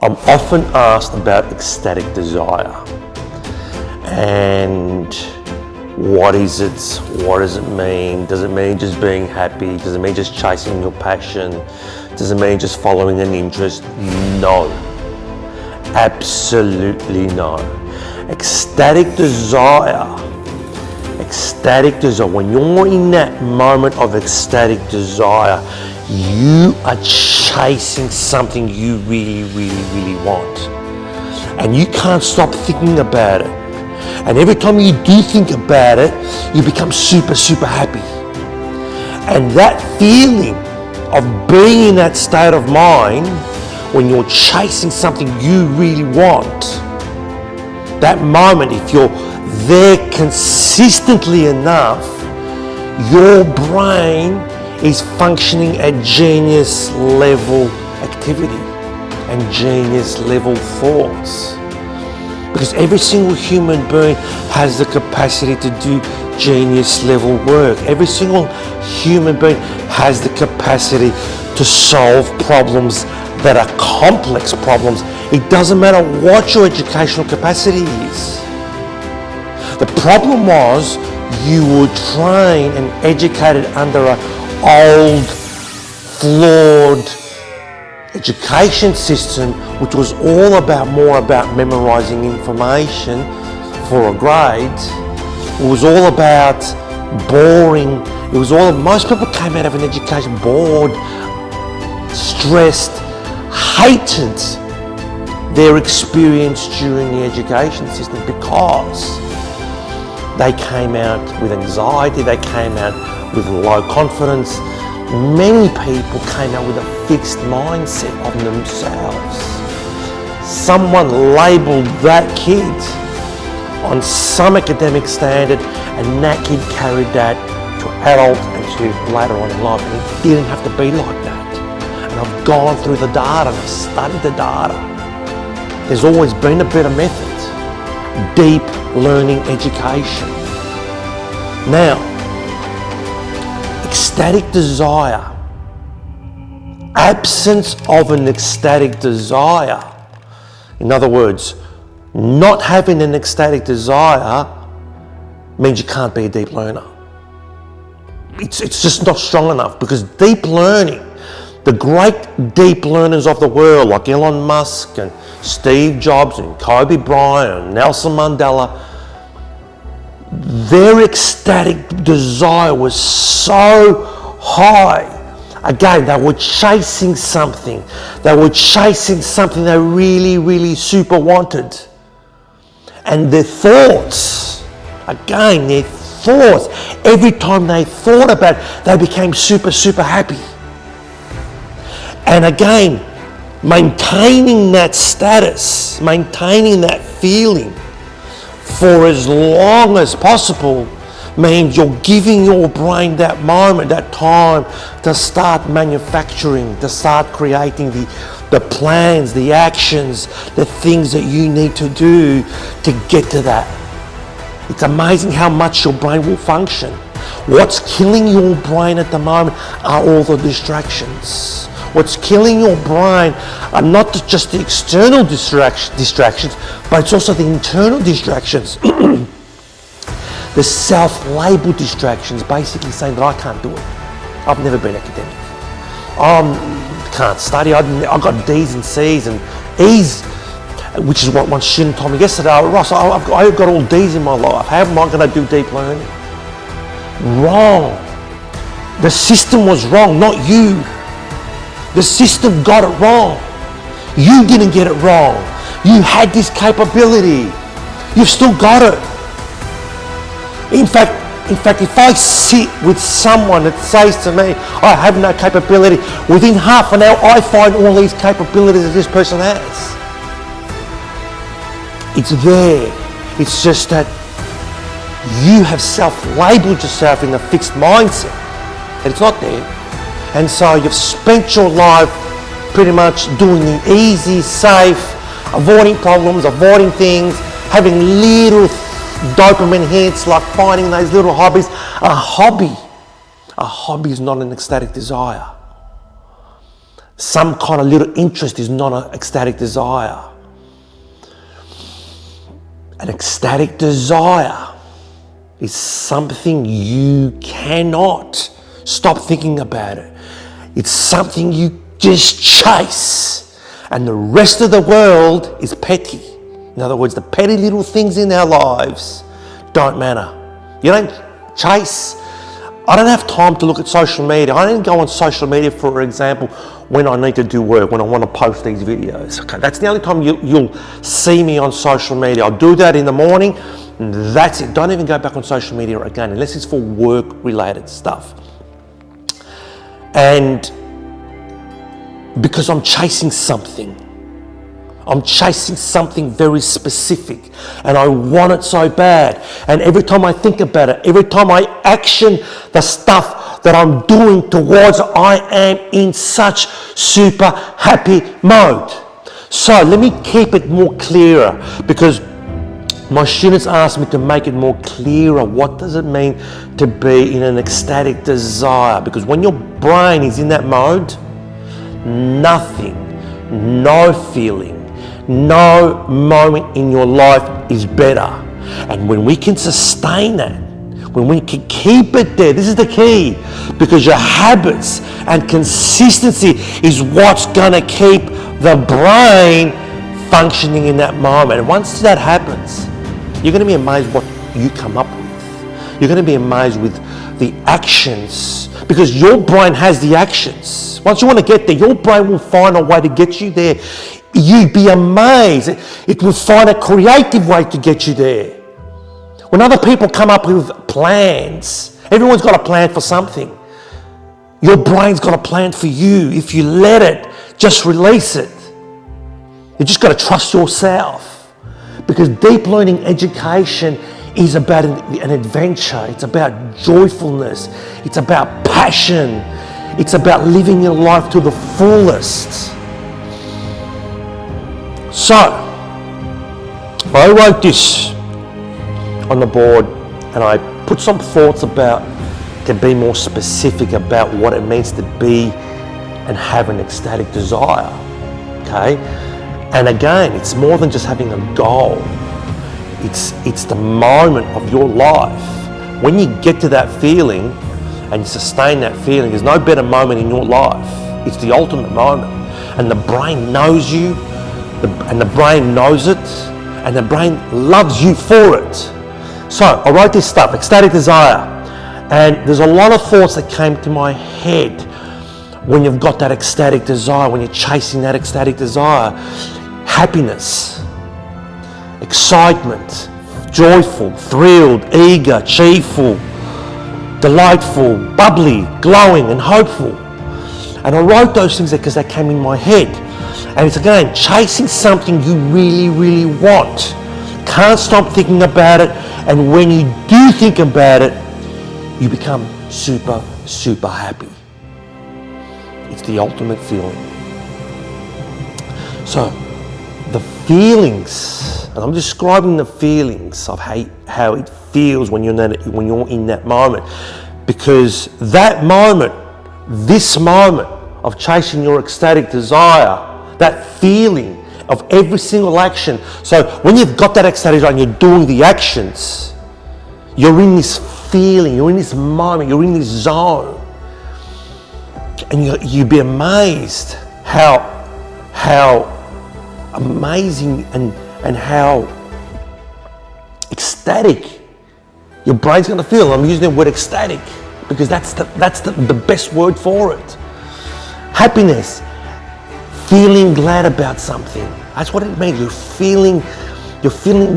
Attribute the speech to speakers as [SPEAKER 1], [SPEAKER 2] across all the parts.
[SPEAKER 1] I'm often asked about ecstatic desire and what is it? What does it mean? Does it mean just being happy? Does it mean just chasing your passion? Does it mean just following an interest? No, absolutely no. Ecstatic desire, when you're in that moment of ecstatic desire, you are chasing something you really want. And you can't stop thinking about it. And every time you do think about it, you become super happy. And that feeling of being in that state of mind, when you're chasing something you really want, that moment, if you're there consistently enough, your brain is functioning at genius level activity and genius level thoughts. Because every single human being has the capacity to do genius level work. Every single human being has the capacity to solve problems that are complex problems. It doesn't matter what your educational capacity is. The problem was you were trained and educated under an old, flawed education system, which was all about memorizing information for a grade. It was all about boring. Most people came out of an education bored, stressed, hated their experience during the education system because they came out with anxiety, they came out with low confidence. Many people came out with a fixed mindset of themselves. Someone labelled that kid on some academic standard, and that kid carried that to adult and to later on in life. And it didn't have to be like that. And I've gone through the data and I've studied the data. There's always been a better method. Deep learning education. Now, ecstatic desire, absence of an ecstatic desire, in other words, not having an ecstatic desire means you can't be a deep learner. It's just not strong enough, because deep learning, the great deep learners of the world like Elon Musk and Steve Jobs and Kobe Bryant and Nelson Mandela, their ecstatic desire was so high. Again, they were chasing something. They were chasing something they really super wanted. And their thoughts, every time they thought about it, they became super happy. And again, maintaining that status, maintaining that feeling for as long as possible means you're giving your brain that moment, that time to start manufacturing, to start creating the plans, the actions, the things that you need to do to get to that. It's amazing how much your brain will function. What's killing your brain at the moment are all the distractions. What's killing your brain are not just the external distractions, but it's also the internal distractions. The self-labeled distractions, basically saying that I can't do it. I've never been academic. I can't study. I've got D's and C's and E's, which is what one student told me yesterday. Ross, I've got all D's in my life. How am I going to do deep learning? Wrong. The system was wrong, not you. The system got it wrong. You didn't get it wrong. You had this capability. You've still got it. In fact, if I sit with someone that says to me, I have no capability, within half an hour I find all these capabilities that this person has. It's there. It's just that you have self-labeled yourself in a fixed mindset, and it's not there. And so you've spent your life pretty much doing the easy, safe, avoiding problems, avoiding things, having little dopamine hits, like finding those little hobbies. A hobby is not an ecstatic desire. Some kind of little interest is not an ecstatic desire. An ecstatic desire is something you cannot stop thinking about it. It's something you just chase. And the rest of the world is petty. In other words, the petty little things in our lives don't matter. You don't chase. I don't have time to look at social media. I don't go on social media, for example, when I need to do work, when I want to post these videos. Okay, that's the only time you'll see me on social media. I'll do that in the morning, and that's it. Don't even go back on social media again, unless it's for work-related stuff. And because I'm chasing something. I'm chasing something very specific, and I want it so bad. And every time I think about it, every time I action the stuff that I'm doing towards it, I am in such super happy mode. So let me keep it more clearer, because my students ask me to make it more clearer. What does it mean to be in an ecstatic desire? Because when your brain is in that mode, nothing, no feeling, no moment in your life is better. And when we can sustain that, when we can keep it there, this is the key, because your habits and consistency is what's going to keep the brain functioning in that moment. And once that happens, you're going to be amazed what you come up with. You're going to be amazed with the actions, because your brain has the actions. Once you want to get there, your brain will find a way to get you there. You'd be amazed. It will find a creative way to get you there. When other people come up with plans, everyone's got a plan for something. Your brain's got a plan for you. If you let it, just release it. You just got to trust yourself. Because deep learning education is about an adventure. It's about joyfulness. It's about passion. It's about living your life to the fullest. So, I wrote this on the board, and I put some thoughts about, to be more specific about what it means to be and have an ecstatic desire, okay? And again, it's more than just having a goal. It's the moment of your life. When you get to that feeling and you sustain that feeling, there's no better moment in your life. It's the ultimate moment. And the brain knows you, and the brain knows it, and the brain loves you for it. So I wrote this stuff, ecstatic desire, and there's a lot of thoughts that came to my head when you've got that ecstatic desire, when you're chasing that ecstatic desire. Happiness, excitement, joyful, thrilled, eager, cheerful, delightful, bubbly, glowing, and hopeful. And I wrote those things because they came in my head. And it's again, chasing something you really, really want. Can't stop thinking about it. And when you do think about it, you become super, super happy. It's the ultimate feeling. So, the feelings, and I'm describing the feelings of how it feels when you're in that moment. Because that moment, this moment of chasing your ecstatic desire, that feeling of every single action. So when you've got that ecstatic desire and you're doing the actions, you're in this feeling, you're in this moment, you're in this zone. And you'd be amazed how amazing and how ecstatic your brain's going to feel. I'm using the word ecstatic because that's the best word for it. Happiness, feeling glad about something. That's what it means. You're feeling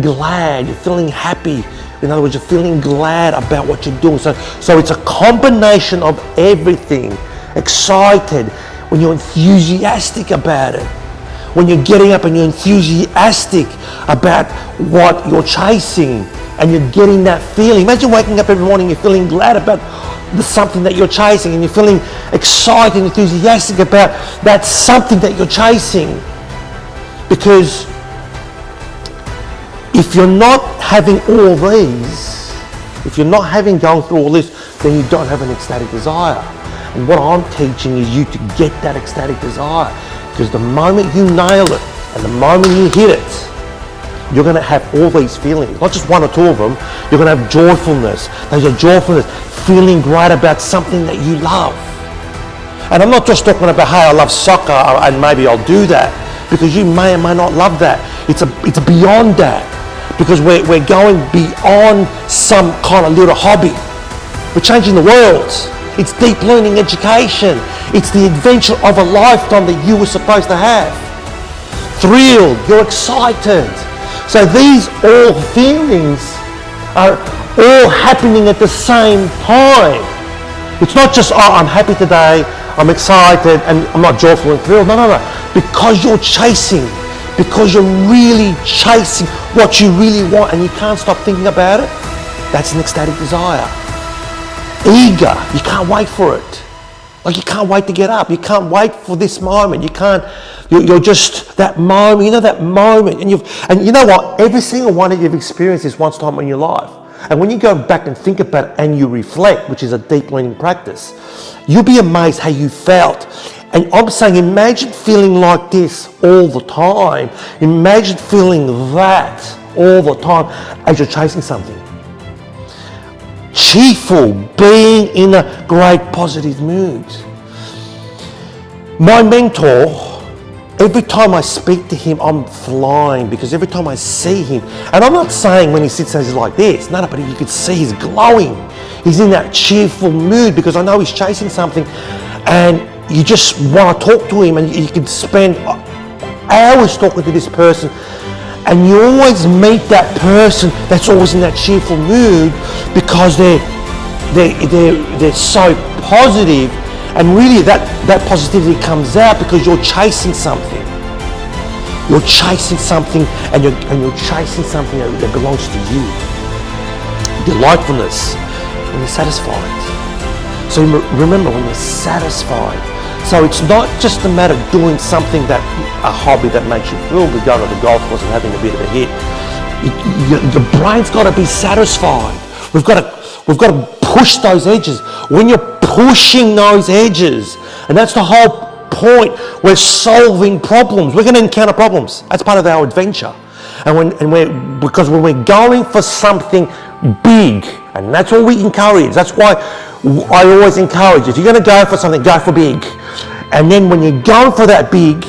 [SPEAKER 1] glad, you're feeling happy. In other words, you're feeling glad about what you're doing. So it's a combination of everything. Excited, when you're enthusiastic about it. When you're getting up and you're enthusiastic about what you're chasing and you're getting that feeling. Imagine waking up every morning, you're feeling glad about something that you're chasing and you're feeling excited and enthusiastic about that something that you're chasing. Because if you're not having all these, if you're not having gone through all this, then you don't have an ecstatic desire. And what I'm teaching is you to get that ecstatic desire, because the moment you nail it and the moment you hit it, you're going to have all these feelings, not just one or two of them. You're going to have joyfulness. There's a joyfulness, feeling great about something that you love. And I'm not just talking about, hey, I love soccer and maybe I'll do that, because you may or may not love that. It's beyond that, because we're going beyond some kind of little hobby. We're changing the world. It's deep learning education. It's the adventure of a lifetime that you were supposed to have. Thrilled, you're excited. So these all feelings are all happening at the same time. It's not just, oh, I'm happy today, I'm excited, and I'm not joyful and thrilled. No. Because you're chasing, because you're really chasing what you really want and you can't stop thinking about it, that's an ecstatic desire. Eager, you can't wait for it. Like, you can't wait to get up. You can't wait for this moment. You're just that moment, that moment. And you know what? Every single one of you've experienced this once time in your life. And when you go back and think about it and you reflect, which is a deep learning practice, you'll be amazed how you felt. And I'm saying, imagine feeling like this all the time. Imagine feeling that all the time as you're chasing something. Cheerful, being in a great positive mood. My mentor, every time I speak to him, I'm flying, because every time I see him, and I'm not saying when he sits there he's like this, no, but you could see he's glowing. He's in that cheerful mood, because I know he's chasing something, and you just want to talk to him, and you can spend hours talking to this person. And you always meet that person that's always in that cheerful mood, because they're so positive, and really that positivity comes out because you're chasing something. You're chasing something, and you're chasing something that belongs to you. Delightfulness, when you're satisfied. So remember, when you're satisfied. So it's not just a matter of doing something a hobby that makes you feel good, going to the golf course and having a bit of a hit. The brain's got to be satisfied. We've got to push those edges. When you're pushing those edges, and that's the whole point, we're solving problems. We're going to encounter problems. That's part of our adventure. Because when we're going for something big, and that's what we encourage. That's why I always encourage, if you're going to go for something, go for big. And then when you're going for that big,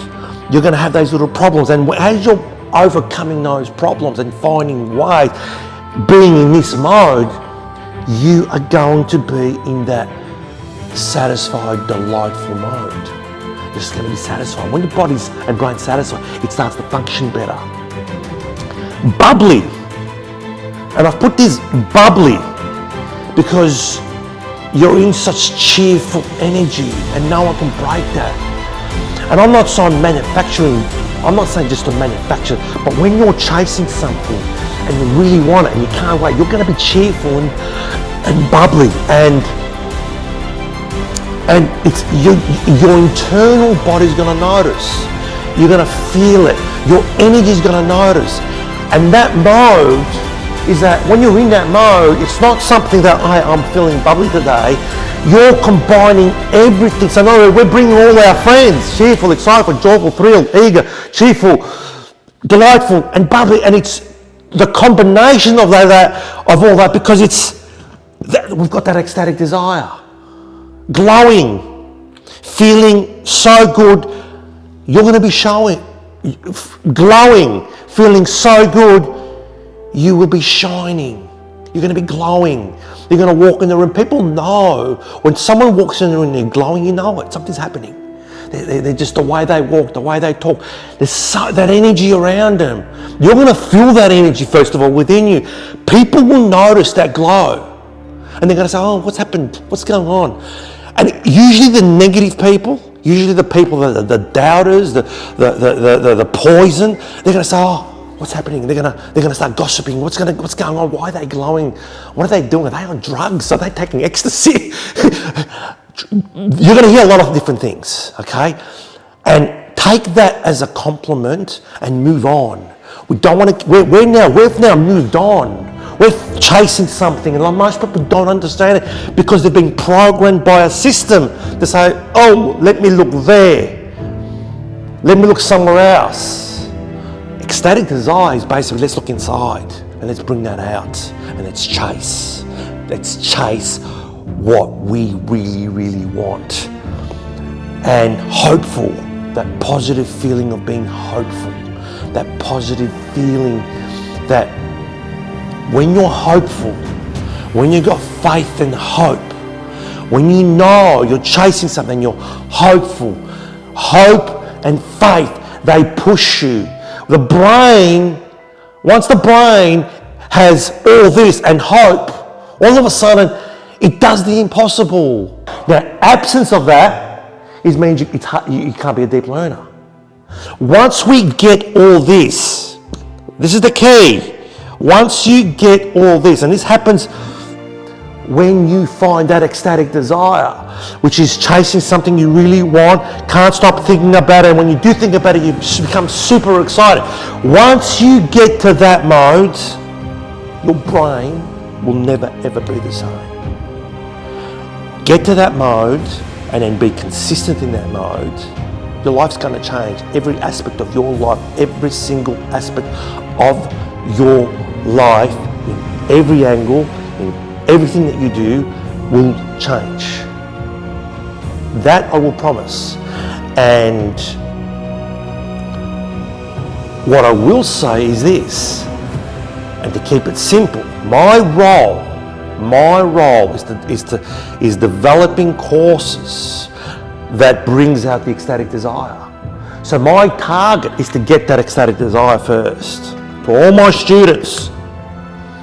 [SPEAKER 1] you're going to have those little problems. And as you're overcoming those problems and finding ways, being in this mode, you are going to be in that satisfied, delightful mode. You're just going to be satisfied. When your body's and brain's satisfied, it starts to function better. Bubbly. And I've put this bubbly because you're in such cheerful energy and no one can break that. And I'm not saying manufacturing, I'm not saying just to manufacture, but when you're chasing something and you really want it and you can't wait, you're going to be cheerful and bubbly, and it's your internal body's going to notice. You're going to feel it. Your energy's going to notice. And that mode is that when you're in that mode, it's not something that I'm feeling bubbly today. You're combining everything. So no, we're bringing all our friends, cheerful, excited, joyful, thrilled, eager, cheerful, delightful, and bubbly. And it's the combination of all that, because we've got that ecstatic desire, glowing, feeling so good. You're going to be showing, glowing, feeling so good. You will be shining. You're going to be glowing. You're going to walk in the room. People know when someone walks in the room and they're glowing, you know it. Something's happening. They're just the way they walk, the way they talk. There's that energy around them. You're going to feel that energy, first of all, within you. People will notice that glow. And they're going to say, oh, what's happened? What's going on? And usually the negative people, usually the people, the doubters, the poison, they're going to say, oh, what's happening? They're gonna start gossiping. What's going on? Why are they glowing? What are they doing? Are they on drugs? Are they taking ecstasy? You're going to hear a lot of different things, okay? And take that as a compliment and move on. We don't want to. We've now moved on. We're chasing something, and most people don't understand it because they've been programmed by a system to say, oh, let me look there. Let me look somewhere else. Ecstatic desire is basically, let's look inside and let's bring that out and let's chase. Let's chase what we really, really want. And hopeful, that positive feeling of being hopeful, that positive feeling that when you're hopeful, when you've got faith and hope, when you know you're chasing something, you're hopeful, hope and faith, they push you. The brain, once the brain has all this and hope, all of a sudden it does the impossible. The absence of that means you can't be a deep learner. Once we get all this is the key. Once you get all this, and this happens when you find that ecstatic desire, which is chasing something you really want, can't stop thinking about it, and when you do think about it, you become super excited. Once you get to that mode, your brain will never ever be the same. Get to that mode and then be consistent in that mode. Your life's going to change. Every aspect of your life, every single aspect of your life, in every angle, in everything that you do, will change. That I will promise. And what I will say is this, and to keep it simple, my role is developing courses that brings out the ecstatic desire. So my target is to get that ecstatic desire first for all my students,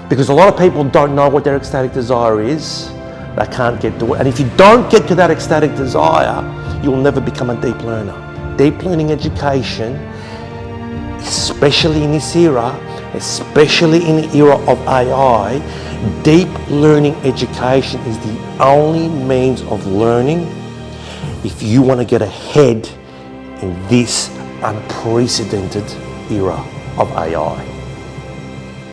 [SPEAKER 1] because a lot of people don't know what their ecstatic desire is. They can't get to it. And if you don't get to that ecstatic desire, you'll never become a deep learner. Deep learning education, especially in this era, especially in the era of AI, deep learning education is the only means of learning if you want to get ahead in this unprecedented era of AI.